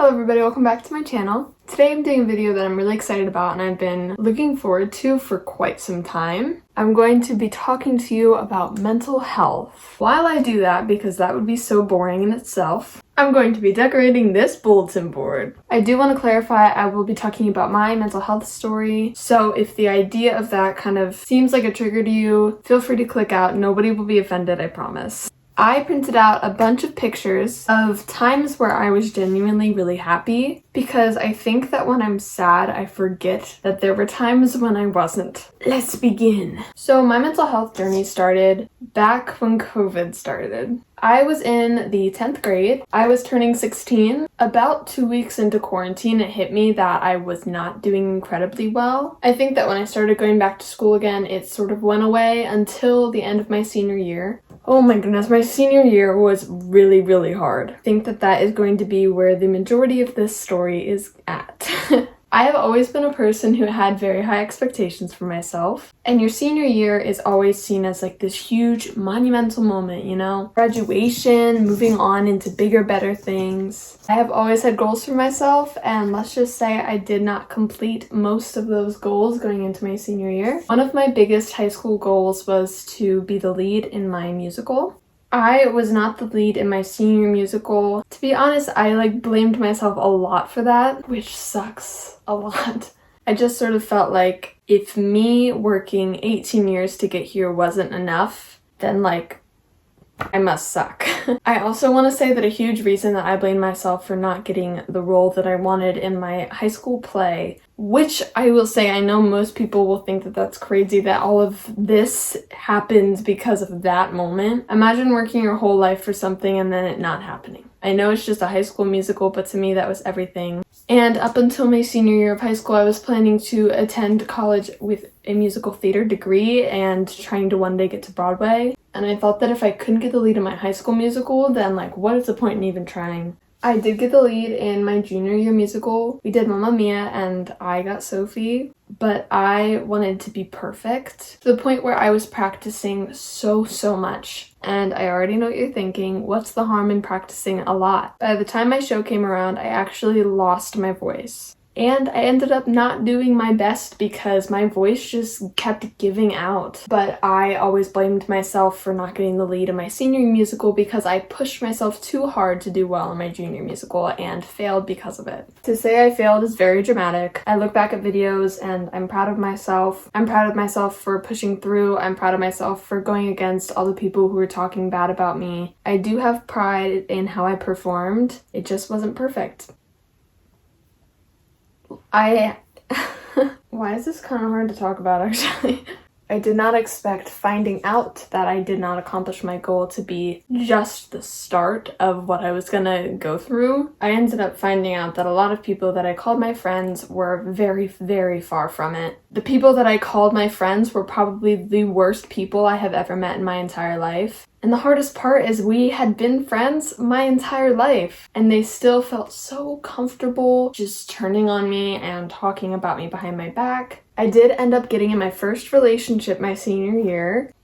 Hello everybody, welcome back to my channel. Today I'm doing a video that I'm really excited about and I've been looking forward to for quite some time. I'm going to be talking to you about mental health. While I do that, because that would be so boring in itself, I'm going to be decorating this bulletin board. I do want to clarify I will be talking about my mental health story, so if the idea of that kind of seems like a trigger to you, feel free to click out. Nobody will be offended, I promise. I printed out a bunch of pictures of times where I was genuinely really happy because I think that when I'm sad, I forget that there were times when I wasn't. Let's begin. So my mental health journey started back when COVID started. I was in the 10th grade. I was turning 16. About 2 weeks into quarantine, it hit me that I was not doing incredibly well. I think that when I started going back to school again, it sort of went away until the end of my senior year. Oh my goodness, my senior year was really, really hard. I think that that is going to be where the majority of this story is at. I have always been a person who had very high expectations for myself, and your senior year is always seen as like this huge monumental moment, you know? Graduation, moving on into bigger, better things. I have always had goals for myself, and let's just say I did not complete most of those goals going into my senior year. One of my biggest high school goals was to be the lead in my musical. I was not the lead in my senior musical. To be honest, I blamed myself a lot for that, which sucks a lot. I just sort of felt like if me working 18 years to get here wasn't enough, then I must suck. I also want to say that a huge reason that I blame myself for not getting the role that I wanted in my high school play, which I will say I know most people will think that that's crazy that all of this happened because of that moment. Imagine working your whole life for something and then it not happening. I know it's just a high school musical, but to me that was everything. And up until my senior year of high school, I was planning to attend college with a musical theater degree and trying to one day get to Broadway. And I thought that if I couldn't get the lead in my high school musical, then what is the point in even trying? I did get the lead in my junior year musical. We did Mamma Mia and I got Sophie, but I wanted to be perfect to the point where I was practicing so much. And I already know what you're thinking, what's the harm in practicing a lot? By the time my show came around, I actually lost my voice. And I ended up not doing my best because my voice just kept giving out. But I always blamed myself for not getting the lead in my senior musical because I pushed myself too hard to do well in my junior musical and failed because of it. To say I failed is very dramatic. I look back at videos and I'm proud of myself. I'm proud of myself for pushing through. I'm proud of myself for going against all the people who were talking bad about me. I do have pride in how I performed. It just wasn't perfect. Why is this kind of hard to talk about, actually? I did not expect finding out that I did not accomplish my goal to be just the start of what I was gonna go through. I ended up finding out that a lot of people that I called my friends were very, very far from it. The people that I called my friends were probably the worst people I have ever met in my entire life. And the hardest part is we had been friends my entire life, and they still felt so comfortable just turning on me and talking about me behind my back. I did end up getting in my first relationship my senior year.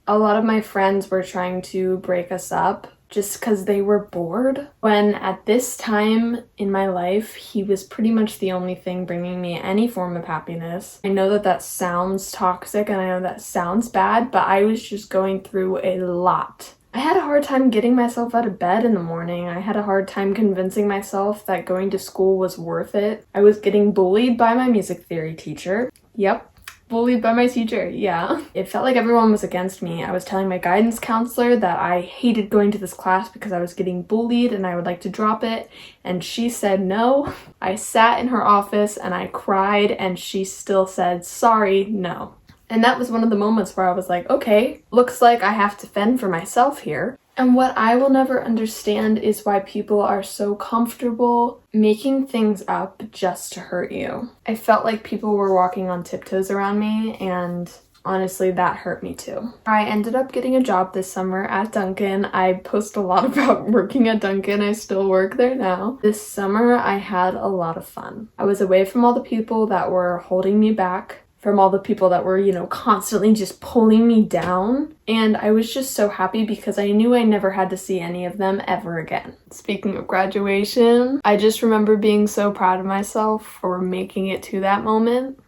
A lot of my friends were trying to break us up just because they were bored, when at this time in my life, he was pretty much the only thing bringing me any form of happiness. I know that that sounds toxic and I know that sounds bad, but I was just going through a lot. I had a hard time getting myself out of bed in the morning. I had a hard time convincing myself that going to school was worth it. I was getting bullied by my music theory teacher. Yep. Bullied by my teacher, yeah. It felt like everyone was against me. I was telling my guidance counselor that I hated going to this class because I was getting bullied and I would like to drop it, and she said no. I sat in her office and I cried and she still said, sorry, no. And that was one of the moments where I was like, okay, looks like I have to fend for myself here. And what I will never understand is why people are so comfortable making things up just to hurt you. I felt like people were walking on tiptoes around me, and honestly, that hurt me too. I ended up getting a job this summer at Dunkin'. I post a lot about working at Dunkin'. I still work there now. This summer, I had a lot of fun. I was away from all the people that were holding me back. from all the people that were, you know, constantly just pulling me down. And I was just so happy because I knew I never had to see any of them ever again. Speaking of graduation, I just remember being so proud of myself for making it to that moment.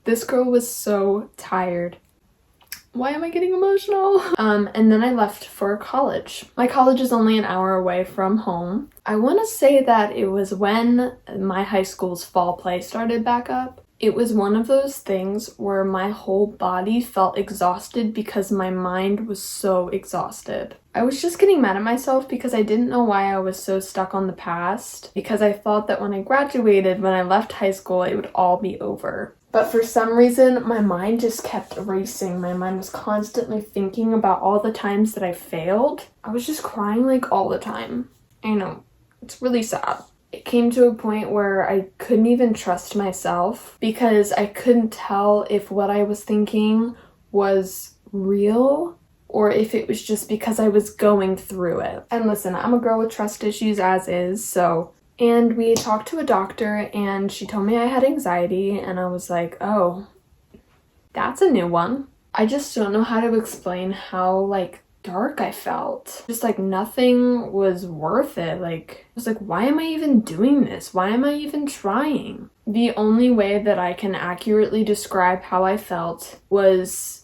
This girl was so tired. Why am I getting emotional? And then I left for college. My college is only an hour away from home. I want to say that it was when my high school's fall play started back up. It was one of those things where my whole body felt exhausted because my mind was so exhausted. I was just getting mad at myself because I didn't know why I was so stuck on the past, because I thought that when I graduated, when I left high school, it would all be over. But for some reason, my mind just kept racing. My mind was constantly thinking about all the times that I failed. I was just crying like all the time. I know, it's really sad. It came to a point where I couldn't even trust myself because I couldn't tell if what I was thinking was real or if it was just because I was going through it. And listen, I'm a girl with trust issues as is, so... And we talked to a doctor and she told me I had anxiety and I was like, oh, that's a new one. I just don't know how to explain how, like, dark I felt. Just like nothing was worth it. Like, I was like, why am I even doing this? Why am I even trying? The only way that I can accurately describe how I felt was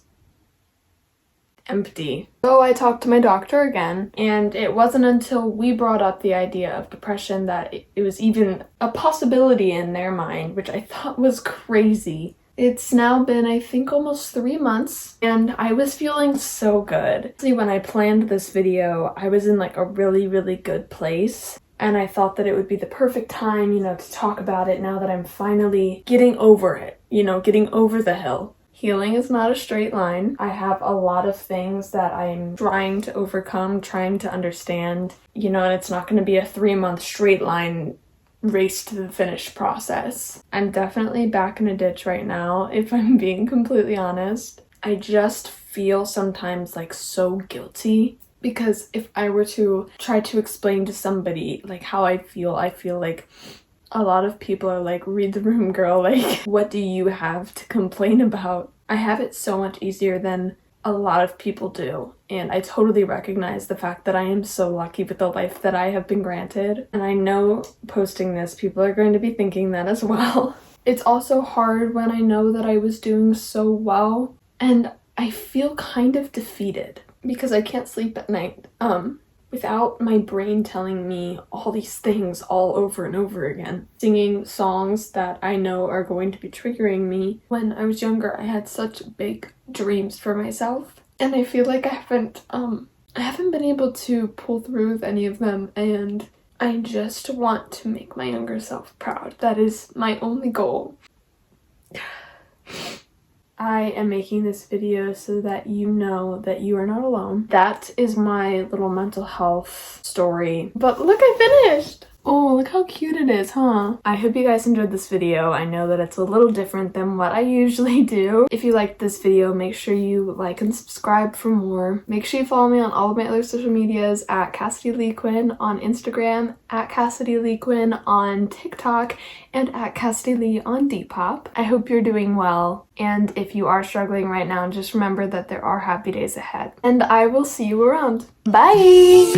empty. So I talked to my doctor again, and it wasn't until we brought up the idea of depression that it was even a possibility in their mind, which I thought was crazy. It's now been, I think, almost 3 months, and I was feeling so good. See, when I planned this video, I was in like a really, really good place, and I thought that it would be the perfect time, you know, to talk about it now that I'm finally getting over it, you know, getting over the hill. Healing is not a straight line. I have a lot of things that I'm trying to overcome, trying to understand, you know, and it's not going to be a 3-month straight line race to the finish process. I'm definitely back in a ditch right now, if I'm being completely honest. I just feel sometimes like so guilty because if I were to try to explain to somebody like how I feel like a lot of people are like, read the room, girl, like, what do you have to complain about? I have it so much easier than a lot of people do, and I totally recognize the fact that I am so lucky with the life that I have been granted, and I know posting this, people are going to be thinking that as well. It's also hard when I know that I was doing so well, and I feel kind of defeated because I can't sleep at night. Without my brain telling me all these things all over and over again. Singing songs that I know are going to be triggering me. When I was younger, I had such big dreams for myself. And I feel like I haven't been able to pull through with any of them, and I just want to make my younger self proud. That is my only goal. I am making this video so that you know that you are not alone. That is my little mental health story. But look, I finished! Oh, look how cute it is, huh? I hope you guys enjoyed this video. I know that it's a little different than what I usually do. If you liked this video, make sure you like and subscribe for more. Make sure you follow me on all of my other social medias at Cassidy Leigh Quinn on Instagram, at Cassidy Leigh Quinn on TikTok, and at Cassidy Leigh on Depop. I hope you're doing well, and if you are struggling right now, just remember that there are happy days ahead. And I will see you around. Bye!